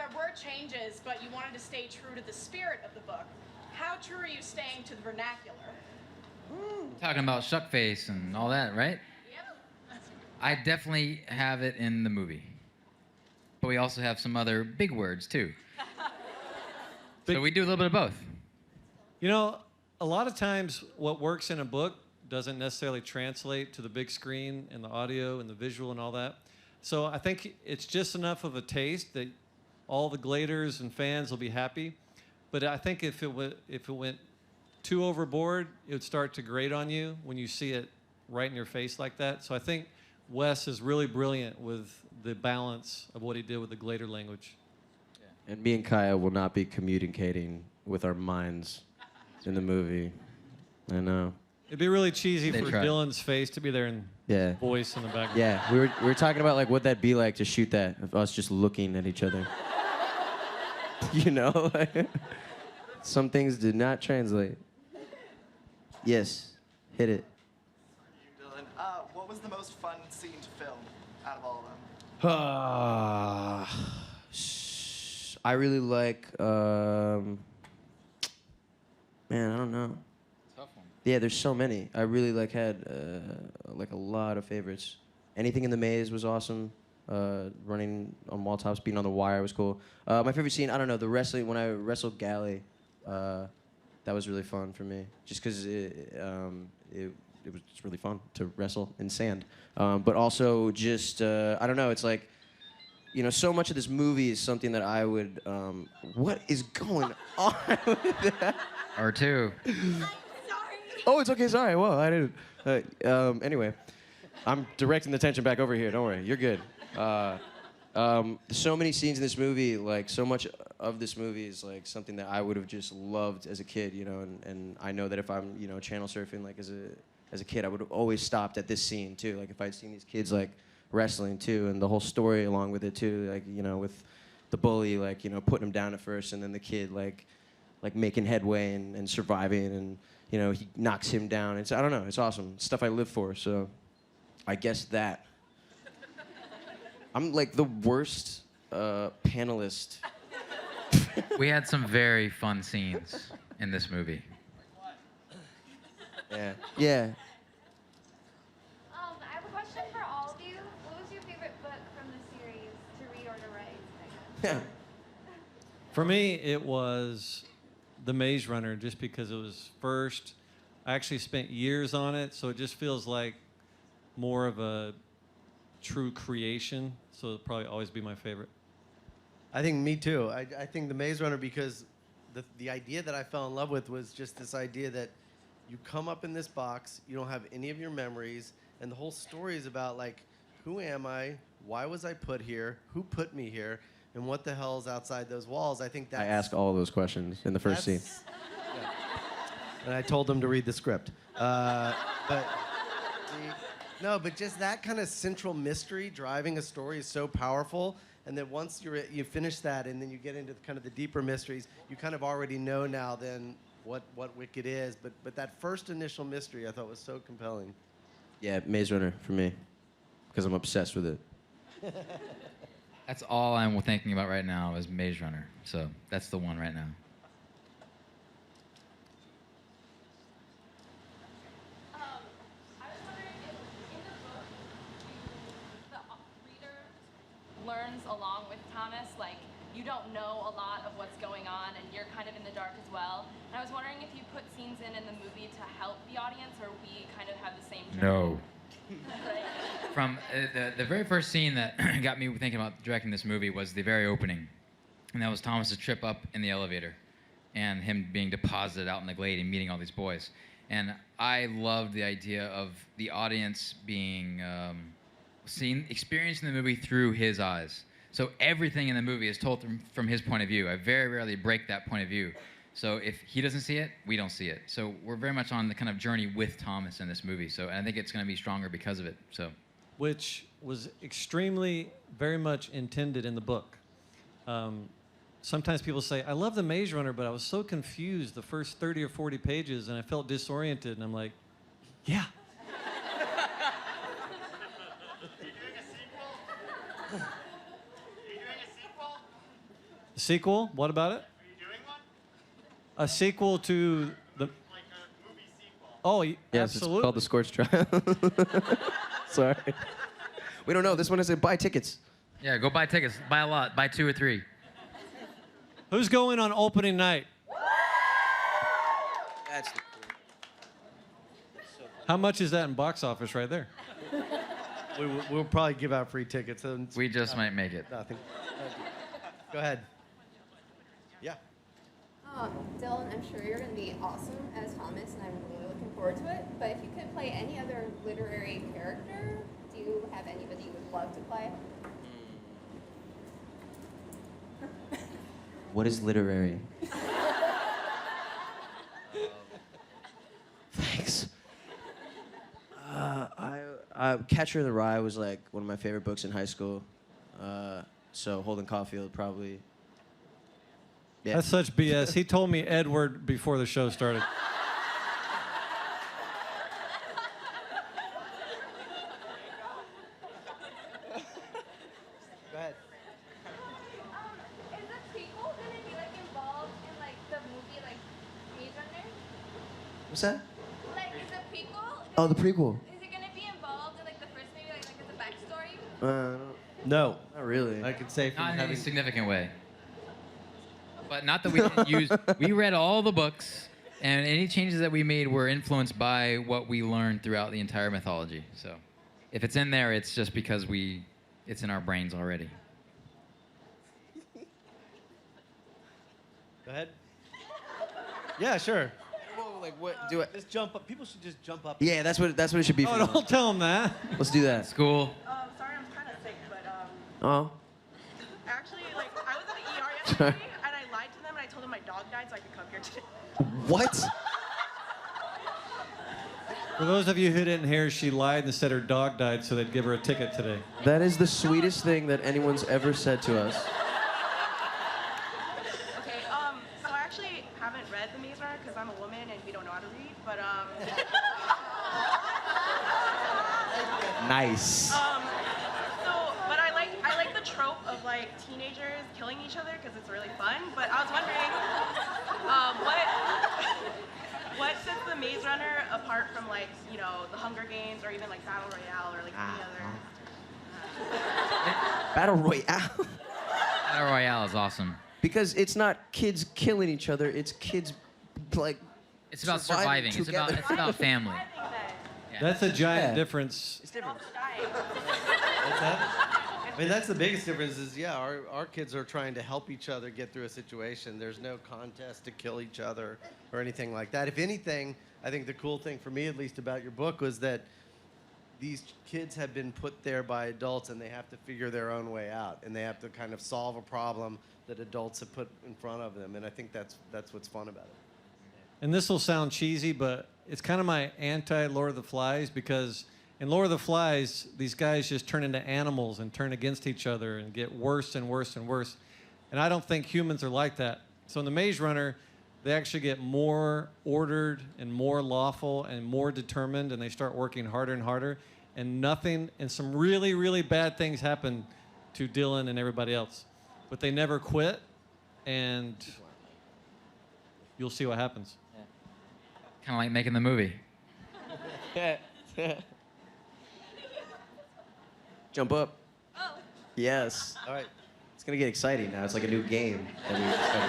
there were changes, but you wanted to stay true to the spirit of the book. How true are you staying to the vernacular? Talking about shuckface and all that, right? Yep. I definitely have it in the movie. But we also have some other big words, too. So we do a little bit of both. You know, a lot of times what works in a book doesn't necessarily translate to the big screen and the audio and the visual and all that. So I think it's just enough of a taste that all the gladers and fans will be happy. But I think if it went too overboard, it would start to grate on you when you see it right in your face like that. So I think Wes is really brilliant with the balance of what he did with the glader language. And me and Kaya will not be communicating with our minds in the movie. I know. It'd be really cheesy They for tried. Dylan's face to be there and voice in the background. Yeah, we were talking about like what that'd be like to shoot that of us just looking at each other. You know, some things did not translate. Yes, hit it. You, Dylan. What was the most fun scene to film out of all of them? I really like. Man, I don't know. Tough one. Yeah, there's so many. I really had like a lot of favorites. Anything in the maze was awesome. Running on wall tops, being on the wire was cool. My favorite scene, I don't know, the wrestling when I wrestled Galley. That was really fun for me, just because it was just really fun to wrestle in sand. But also just I don't know. It's like, you know, so much of this movie is something that I would. What is going on with that? Or two. Oh, it's okay. Sorry. Well, I didn't. Anyway, I'm directing the attention back over here. Don't worry. You're good. So many scenes in this movie, like so much of this movie is like something that I would have just loved as a kid, you know. And I know that if I'm, you know, channel surfing like as a kid, I would have always stopped at this scene too. Like if I'd seen these kids like wrestling too, and the whole story along with it too, like, you know, with the bully, like, you know, putting him down at first, and then the kid like making headway and surviving, and, you know, he knocks him down. It's, I don't know, it's awesome. It's stuff I live for, so I guess that. I'm like the worst panelist. We had some very fun scenes in this movie. Yeah. Yeah. I have a question for all of you. What was your favorite book from the series to read or to write, I guess? For me, it was The Maze Runner, just because it was first. I actually spent years on it, so it just feels like more of a true creation. So it'll probably always be my favorite. I think me too. I think The Maze Runner, because the idea that I fell in love with was just this idea that you come up in this box, you don't have any of your memories, and the whole story is about, like, who am I? Why was I put here? Who put me here? And what the hell's outside those walls? I think that's... I asked all those questions in the first scene. Yeah. And I told them to read the script. But just that kind of central mystery driving a story is so powerful. And that once you finish that, and then you get into kind of the deeper mysteries, you kind of already know now then what Wicked is. But that first initial mystery I thought was so compelling. Yeah, Maze Runner for me, because I'm obsessed with it. That's all I'm thinking about right now is Maze Runner. So that's the one right now. I was wondering if in the book the reader learns along with Thomas, like you don't know a lot of what's going on and you're kind of in the dark as well. And I was wondering if you put scenes in the movie to help the audience, or we kind of have the same journey. No. Right? From the very first scene that got me thinking about directing this movie was the very opening. And that was Thomas's trip up in the elevator and him being deposited out in the glade and meeting all these boys. And I loved the idea of the audience being experiencing the movie through his eyes. So everything in the movie is told from his point of view. I very rarely break that point of view. So if he doesn't see it, we don't see it. So we're very much on the kind of journey with Thomas in this movie. So and I think it's going to be stronger because of it. So, Which was extremely, very much intended in the book. Sometimes people say, I love The Maze Runner, but I was so confused the first 30 or 40 pages, and I felt disoriented, and I'm like, yeah. The sequel? What about it? Are you doing one? A sequel to the. Like a movie sequel? Oh, Yes, absolutely. it's called The Scorch Trial. Sorry. We don't know. This one is a buy tickets. Yeah, go buy tickets. Buy a lot. Buy 2 or 3. Who's going on opening night? That's the How much is that in box office right there? We'll probably give out free tickets. And We just might make it. nothing. Go ahead. Yeah. Dylan, I'm sure you're going to be awesome as Thomas, and I'm really looking forward to it. But if you could play any other literary character, do you have anybody you would love to play? What is literary? Thanks. Catcher in the Rye was like one of my favorite books in high school. So Holden Caulfield probably. Yeah. That's such BS. He told me Edward before the show started. Go ahead. Is the prequel going to be like involved in like the movie like Maze Runner? What's that? Like is the prequel? Oh, the prequel. Is it going to be involved in like the first movie, like as a backstory? No. Not really. I could say from Not in any having. significant way. But not that we didn't use. We read all the books, and any changes that we made were influenced by what we learned throughout the entire mythology. So, if it's in there, it's just because it's in our brains already. Go ahead. Yeah, sure. Like what? Do it. Just jump up. People should just jump up. Yeah, that's what it should be. Oh, for now. don't tell him that. Let's do that. School. Sorry, I'm kind of sick, but Oh. actually, like, I was at the ER yesterday, and I lied to them, and I told them my dog died, so I could come here today. What? For those of you who didn't hear, she lied and said her dog died, so they'd give her a ticket today. That is the sweetest thing that anyone's ever said to us. Okay, so I actually haven't read The Maze Runner because I'm a woman and we don't know how to read, but Nice. but I like the trope of like teenagers killing each other because it's really fun. But I was wondering, what sets The Maze Runner apart from like the Hunger Games or even like Battle Royale or like any other? Battle Royale. Battle Royale is awesome. Because it's not kids killing each other. It's kids like. It's about surviving. It's about family. I think that Yeah. That's a giant Yeah. difference. It's different. dying. What's that? I mean, that's the biggest difference is, yeah, our kids are trying to help each other get through a situation. There's no contest to kill each other or anything like that. If anything, I think the cool thing for me, at least, about your book was that these kids have been put there by adults and they have to figure their own way out. And they have to kind of solve a problem that adults have put in front of them. And I think that's what's fun about it. And this will sound cheesy, but it's kind of my anti-Lord of the Flies because in Lord of the Flies, these guys just turn into animals and turn against each other and get worse and worse and worse. And I don't think humans are like that. So in the Maze Runner, they actually get more ordered and more lawful and more determined, and they start working harder and harder. And some really, really bad things happen to Dylan and everybody else. But they never quit, and you'll see what happens. Kind of like making the movie. Jump up. Oh. Yes. All right. It's gonna get exciting now. It's like a new game that we discovered.